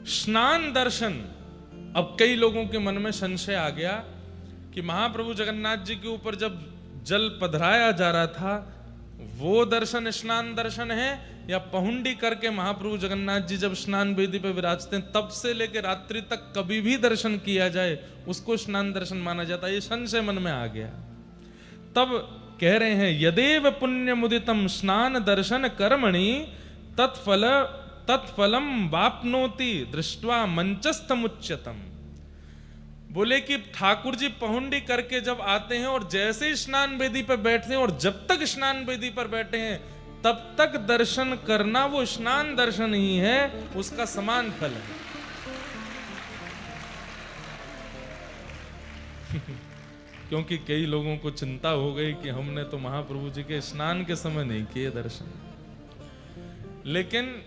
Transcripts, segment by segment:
स्नान दर्शन। अब कई लोगों के मन में संशय आ गया कि महाप्रभु जगन्नाथ जी के ऊपर जब जल पधराया जा रहा था वो दर्शन स्नान दर्शन है, या पहुंडी करके महाप्रभु जगन्नाथ जी जब स्नान वेदी पर विराजते हैं तब से लेकर रात्रि तक कभी भी दर्शन किया जाए उसको स्नान दर्शन माना जाता है। ये संशय मन में आ गया। तब कह रहे हैं यदेव पुण्य मुदितम स्नान दर्शन कर्मणि तत्फलम वाप्नोति दृष्ट्वा मंचस्थमुच्यतम। बोले कि ठाकुर जी पहुंडी करके जब आते हैं और जैसे ही स्नान वेदी पर बैठते हैं और जब तक स्नान वेदी पर बैठे हैं तब तक दर्शन करना वो स्नान दर्शन ही है, उसका समान फल है। क्योंकि कई लोगों को चिंता हो गई कि हमने तो महाप्रभु जी के स्नान के समय नहीं किए दर्शन, लेकिन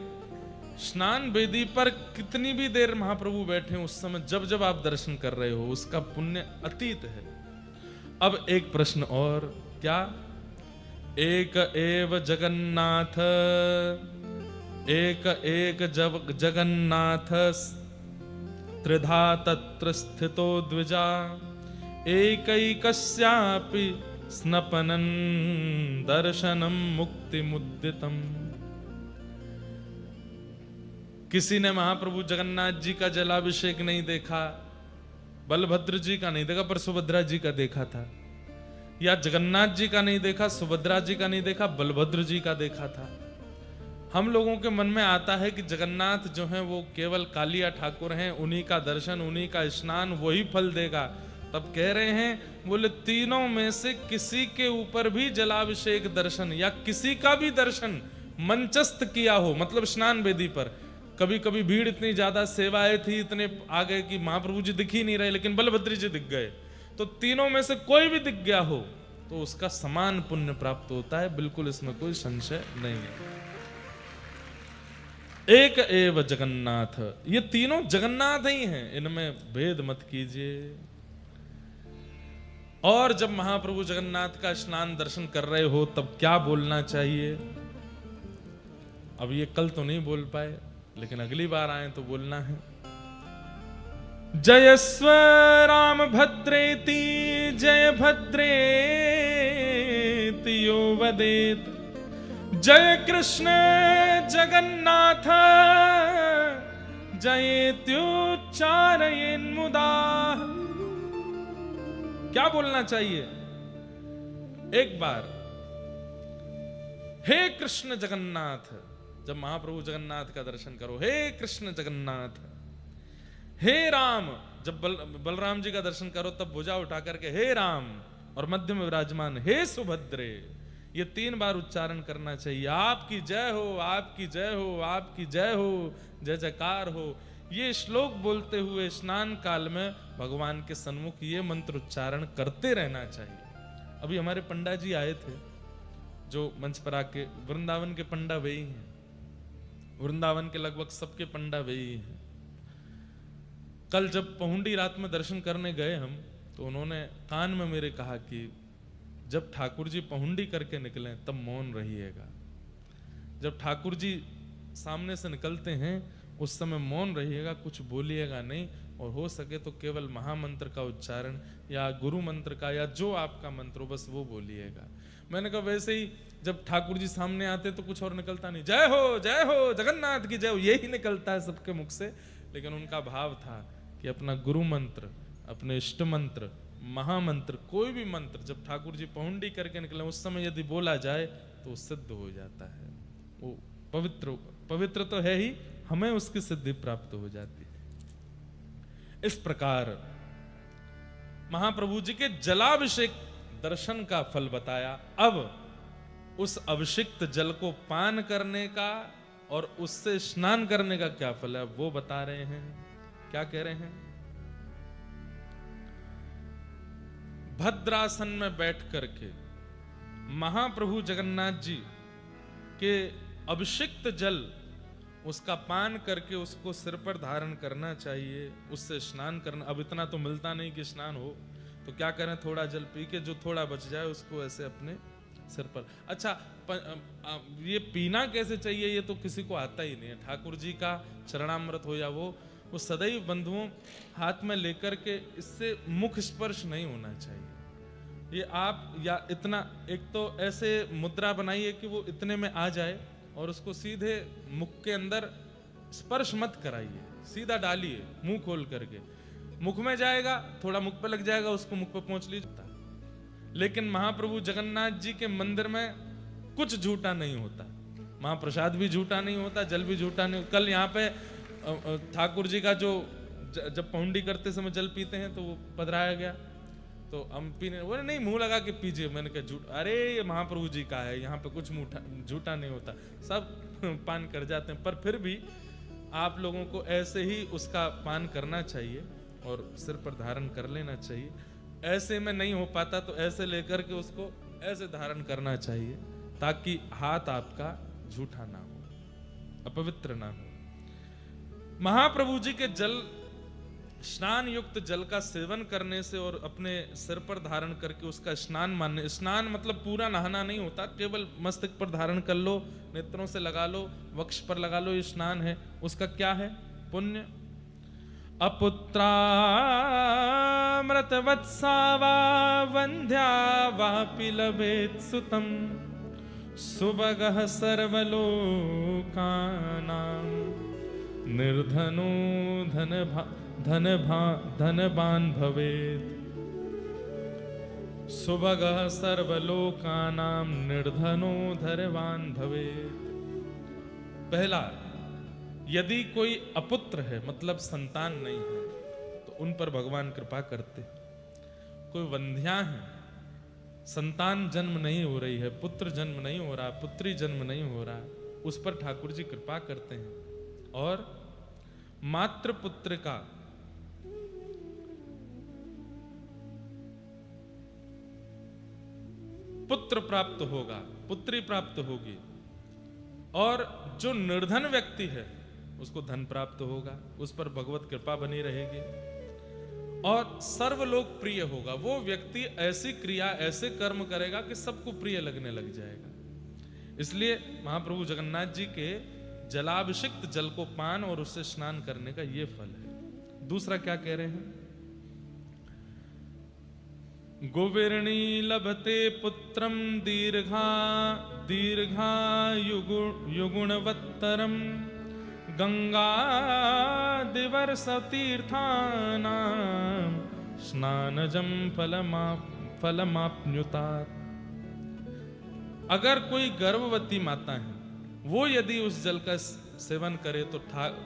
स्नान वेदी पर कितनी भी देर महाप्रभु बैठे उस समय जब जब आप दर्शन कर रहे हो उसका पुण्य अतीत है। अब एक प्रश्न और, क्या एक एव जगन्नाथ, एक जगन्नाथ त्रिधा तत्र स्थितो द्विजा एकैकस्यापि स्नपनं दर्शनं मुक्तिमुद्दितम्। किसी ने महाप्रभु जगन्नाथ जी का जलाभिषेक नहीं देखा, बलभद्र जी का नहीं देखा पर सुभद्रा जी का देखा था, या जगन्नाथ जी का नहीं देखा, सुभद्रा जी का नहीं देखा, बलभद्र जी का देखा था। हम लोगों के मन में आता है कि जगन्नाथ जो हैं वो केवल कालिया ठाकुर हैं, उन्हीं का दर्शन उन्हीं का स्नान वही फल देगा। तब कह रहे हैं बोले तीनों में से किसी के ऊपर भी जलाभिषेक दर्शन या किसी का भी दर्शन मंचस्थ किया हो, मतलब स्नान वेदी पर, कभी कभी भीड़ इतनी ज्यादा सेवाएं थी इतने आ गए कि महाप्रभु जी दिख ही नहीं रहे लेकिन बलभद्र जी दिख गए, तो तीनों में से कोई भी दिख गया हो तो उसका समान पुण्य प्राप्त होता है, बिल्कुल इसमें कोई संशय नहीं है। एक एव जगन्नाथ, ये तीनों जगन्नाथ ही हैं, इनमें भेद मत कीजिए। और जब महाप्रभु जगन्नाथ का स्नान दर्शन कर रहे हो तब क्या बोलना चाहिए? अब ये कल तो नहीं बोल पाए लेकिन अगली बार आए तो बोलना है। जयस्व राम भद्रेति जय भद्रेति यो वदेत, जय कृष्ण जगन्नाथ जयेत्युच्चारयेन् मुदा। क्या बोलना चाहिए? एक बार हे कृष्ण जगन्नाथ, जब महाप्रभु जगन्नाथ का दर्शन करो, हे कृष्ण जगन्नाथ। हे राम, जब बलराम जी का दर्शन करो तब भुजा उठा करके हे राम, और मध्य में विराजमान हे सुभद्रे, ये 3 बार उच्चारण करना चाहिए। आपकी जय हो, आपकी जय हो, आपकी जय हो, जय जयकार हो। ये श्लोक बोलते हुए स्नान काल में भगवान के सन्मुख ये मंत्र उच्चारण करते रहना चाहिए। अभी हमारे पंडा जी आए थे जो मंच पर आके, वृंदावन के पंडा वे ही हैं, वृंदावन के लगभग सबके पंडा वे ही हैं। कल जब पहुंडी रात में दर्शन करने गए हम तो उन्होंने कान में मेरे कहा कि जब ठाकुर जी पहुंडी करके निकलें तब मौन रहिएगा, जब ठाकुर जी सामने से निकलते हैं उस समय मौन रहिएगा, कुछ बोलिएगा नहीं, और हो सके तो केवल महामंत्र का उच्चारण या गुरु मंत्र का या जो आपका मंत्र हो बस वो बोलिएगा। मैंने कहा वैसे ही जब ठाकुर जी सामने आते तो कुछ और निकलता नहीं, जय हो जगन्नाथ की जय हो, यही निकलता है सबके मुख से। लेकिन उनका भाव था कि अपना गुरु मंत्र, अपने इष्ट मंत्र, महामंत्र, कोई भी मंत्र जब ठाकुर जी पहुंडी करके निकले उस समय यदि बोला जाए तो सिद्ध हो जाता है, वो पवित्र तो है ही, हमें उसकी सिद्धि प्राप्त हो जाती है। इस प्रकार महाप्रभु जी के जलाभिषेक दर्शन का फल बताया। अब उस अभिषिक्त जल को पान करने का और उससे स्नान करने का क्या फल है वो बता रहे हैं। क्या कह रहे हैं? भद्रासन में बैठ करके महाप्रभु जगन्नाथ जी के अभिषिक्त जल उसका पान करके उसको सिर पर धारण करना चाहिए, उससे स्नान करना। अब इतना तो मिलता नहीं कि स्नान हो, तो क्या करें, थोड़ा जल पी के जो थोड़ा बच जाए उसको ऐसे अपने सिर पर। अच्छा, ये पीना कैसे चाहिए ये तो किसी को आता ही नहीं है। ठाकुर जी का चरणामृत हो या वो सदैव बंधुओं हाथ में लेकर के, इससे मुख स्पर्श नहीं होना चाहिए। ये आप या इतना, एक तो ऐसे मुद्रा बनाइए कि वो इतने में आ जाए और उसको सीधे मुख के अंदर स्पर्श मत कराइए, सीधा डालिए मुंह खोल करके। मुख में जाएगा, थोड़ा मुख पे लग जाएगा, उसको मुख पे पहुंच लीजिए। लेकिन महाप्रभु जगन्नाथ जी के मंदिर में कुछ झूठा नहीं होता, महाप्रसाद भी झूठा नहीं होता, जल भी झूठा नहीं। कल यहाँ पे ठाकुर जी का जो जब पौंडी करते समय जल पीते हैं तो वो पधराया गया, तो हम पीने, वो नहीं मुंह लगा के पीजिए। मैंने कहा झूठ, अरे ये महाप्रभु जी का है, यहाँ पे कुछ झूठा नहीं होता, सब पान कर जाते हैं। पर फिर भी आप लोगों को ऐसे ही उसका पान करना चाहिए और सिर पर धारण कर लेना चाहिए। ऐसे में नहीं हो पाता तो ऐसे लेकर के उसको ऐसे धारण करना चाहिए, ताकि हाथ आपका झूठा ना हो, अपवित्र ना हो। महाप्रभु जी के जल, स्नान युक्त जल का सेवन करने से और अपने सिर पर धारण करके उसका स्नान मानने, स्नान मतलब पूरा नहाना नहीं होता, केवल मस्तक पर धारण कर लो, नेत्रों से लगा लो, वक्ष पर लगा लो, ये स्नान है। उसका क्या है पुण्य? अपुत्रामृत वत्सा वा वंध्या वापि लभेत सुतम सुभगः सर्वलोकानां निर्धनो धनवान भवेत्। सुभगः सर्वलोकानां निर्धनो धनवान भवेत्। पहला, यदि कोई अपुत्र है मतलब संतान नहीं है तो उन पर भगवान कृपा करते। कोई वंध्या है, संतान जन्म नहीं हो रही है, पुत्र जन्म नहीं हो रहा, पुत्री जन्म नहीं हो रहा, उस पर ठाकुर जी कृपा करते हैं। और मात्र पुत्र का पुत्र प्राप्त होगा, पुत्री प्राप्त होगी। और जो निर्धन व्यक्ति है उसको धन प्राप्त होगा, उस पर भगवत कृपा बनी रहेगी और सर्वलोक प्रिय होगा। वो व्यक्ति ऐसी क्रिया, ऐसे कर्म करेगा कि सबको प्रिय लगने लग जाएगा। इसलिए महाप्रभु जगन्नाथ जी के जलाभिषिक्त जल को पान और उससे स्नान करने का ये फल है। दूसरा क्या कह रहे हैं? गोविरणी लभते पुत्रम दीर्घायुगुणवत्तरम गंगादिवर्षतीर्थानां स्नानजं फलमाप्नुतात्। अगर कोई गर्भवती माता है, वो यदि उस जल का सेवन करे तो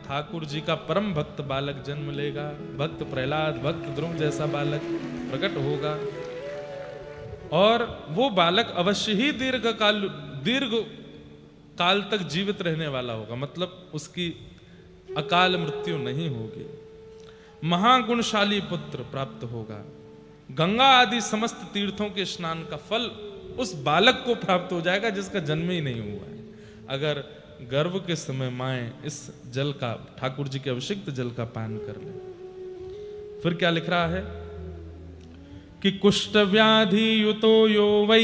ठाकुर जी का परम भक्त बालक जन्म लेगा। भक्त प्रहलाद, भक्त ध्रुव जैसा बालक प्रकट होगा और वो बालक अवश्य ही दीर्घ काल तक जीवित रहने वाला होगा, मतलब उसकी अकाल मृत्यु नहीं होगी। महागुणशाली पुत्र प्राप्त होगा। गंगा आदि समस्त तीर्थों के स्नान का फल उस बालक को प्राप्त हो जाएगा जिसका जन्म ही नहीं हुआ है। अगर गर्भ के समय माएं इस जल का, ठाकुर जी के अभिषिक्त जल का पान कर ले। फिर क्या लिख रहा है कि कुष्ठ व्याधि युतो यो वै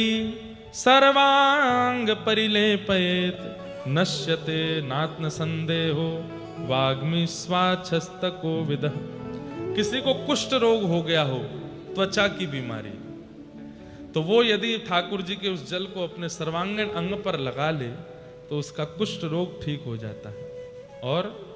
सर्वांग परिलेपयेत नश्यते नात्म संदेहो वाग्मी स्वाच्छस्तको विदः। किसी को कुष्ठ रोग हो गया हो, त्वचा की बीमारी, तो वो यदि ठाकुर जी के उस जल को अपने सर्वांगीण अंग पर लगा ले तो उसका कुष्ठ रोग ठीक हो जाता है और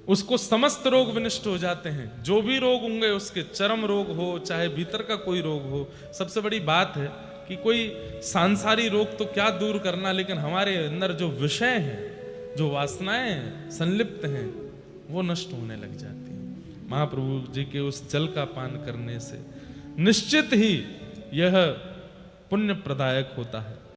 उसको समस्त रोग विनष्ट हो जाते हैं। जो भी रोग होंगे उसके, चर्म रोग हो चाहे भीतर का कोई रोग हो। सबसे बड़ी बात है कि कोई सांसारिक रोग तो क्या दूर करना, लेकिन हमारे अंदर जो विषय हैं, जो वासनाएं संलिप्त हैं, वो नष्ट होने लग जाती हैं। महाप्रभु जी के उस जल का पान करने से निश्चित ही यह पुण्य प्रदायक होता है।